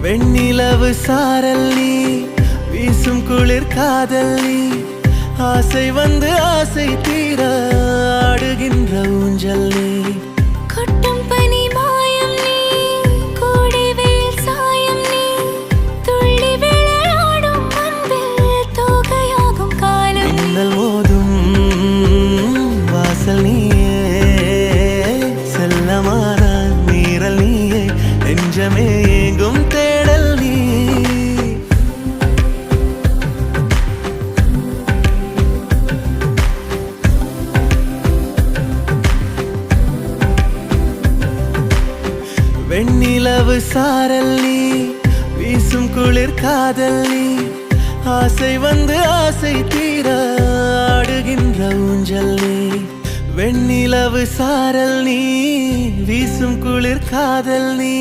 வெண்ணிலவு சாரல் நீ, வீசும் குளிர் காதல் நீ, ஆசை வந்து ஆசை தீர ஆடுகின்ற ஊஞ்சல் நீ. கொட்டும் பனி மாயம் நீ, கோடை வெயில் சாயம் நீ, துள்ளி விளையாடும் அன்பில் தோகையாகும் காலம். மின்னல் மோதும் வாசல் நீயே, செல்லமான நீரல் நீயே, நெஞ்சமே எங்கும் தேடல் நீ. வெண்ணிலவு சாரல் நீ, வீசும் குளிர் காதல் நீ, ஆசை வந்து ஆசை தீர ஆடுகின்ற ஊஞ்சல் நீ. வெண்ணிலவு சாரல் நீ, வீசும் குளிர் காதல் நீ,